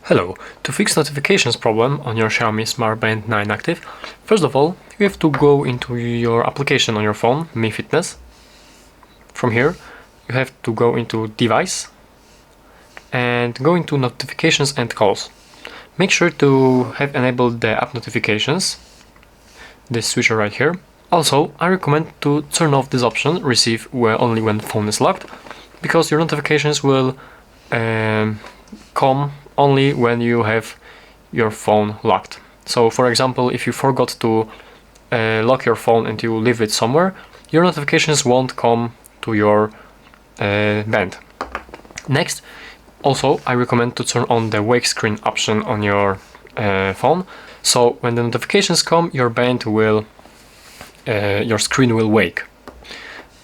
Hello, to fix notifications problem on your Xiaomi Smart Band 9 Active, first of all, you have to go into your application on your phone, Mi Fitness. From here, you have to go into Device and go into Notifications and Calls. Make sure to have enabled the app notifications, this switcher right here. Also, I recommend to turn off this option, receive only when phone is locked, because your notifications will come only when you have your phone locked. So for example, if you forgot to lock your phone and you leave it somewhere, your notifications won't come to your band. Next, also I recommend to turn on the wake screen option on your phone. So when the notifications come, your band will your screen will wake.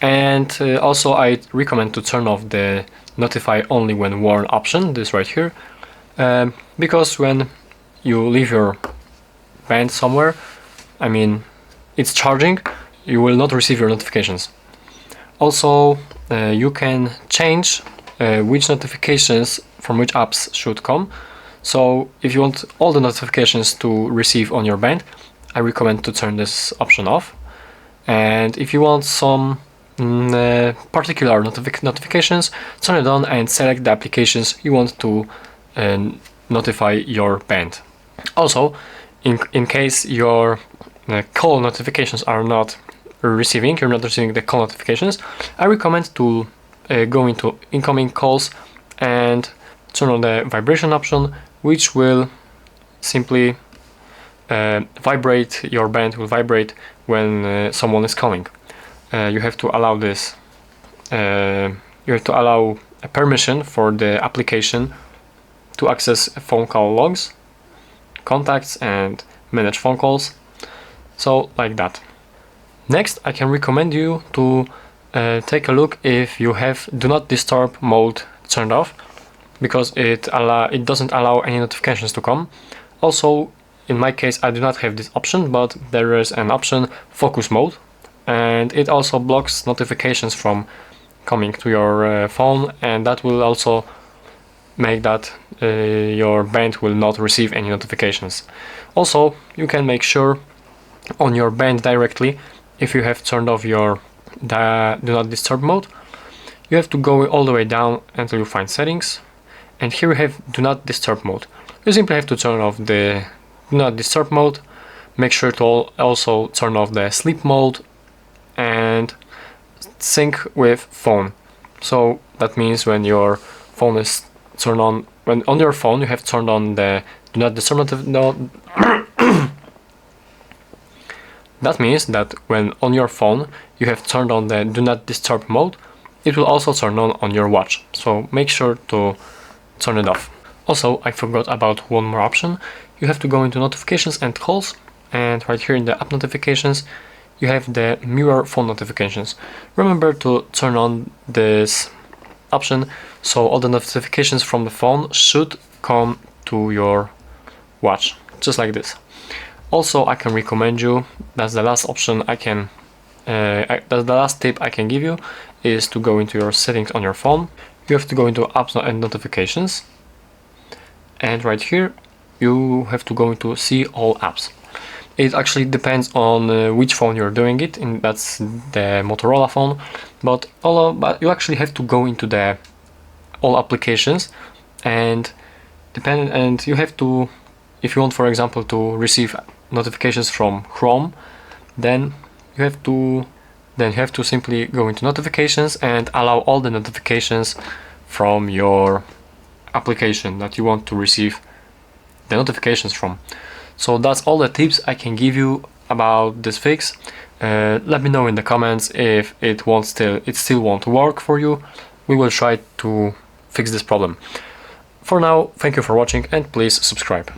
And also I recommend to turn off the notify only when worn option, this right here, because when you leave your band somewhere, I mean it's charging, you will not receive your notifications. Also you can change which notifications from which apps should come. So if you want all the notifications to receive on your band, I recommend to turn this option off. And if you want some particular notifications, turn it on and select the applications you want to notify your band. Also, in case your call notifications are not receiving, you're not receiving the call notifications, I recommend to go into incoming calls and turn on the vibration option, which will simply vibrate, your band will vibrate when someone is calling. You have to allow this, you have to allow a permission for the application to access phone call logs, contacts, and manage phone calls. So like that. Next, I can recommend you to take a look if you have do not disturb mode turned off, because it doesn't allow any notifications to come. Also, in my case, I do not have this option, but there is an option focus mode, and it also blocks notifications from coming to your phone, and that will also make that your band will not receive any notifications. Also, you can make sure on your band directly, if you have turned off your do not disturb mode, you have to go all the way down until you find settings, and here you have do not disturb mode. You simply have to turn off the do not disturb mode, make sure to also turn off the sleep mode and sync with phone. So that means when your phone is turned on, when on your phone you have turned on the do not disturb that means that when on your phone you have turned on the do not disturb mode, it will also turn on your watch. So make sure to turn it off. Also, I forgot about one more option. You have to go into notifications and calls, and right here in the app notifications you have the mirror phone notifications. Remember to turn on this option so all the notifications from the phone should come to your watch, just like this. Also, I can recommend you, that's the last option I can that's the last tip I can give you, is to go into your settings on your phone. You have to go into apps and notifications, and right here you have to go into see all apps. It actually depends on which phone you're doing it in, that's the Motorola phone, but you actually have to go into the all applications, and you have to, if you want for example to receive notifications from Chrome, then you have to simply go into notifications and allow all the notifications from your application that you want to receive the notifications from. So that's all the tips I can give you about this fix. Let me know in the comments if it still won't work for you. We will try to fix this problem. For now, thank you for watching and please subscribe.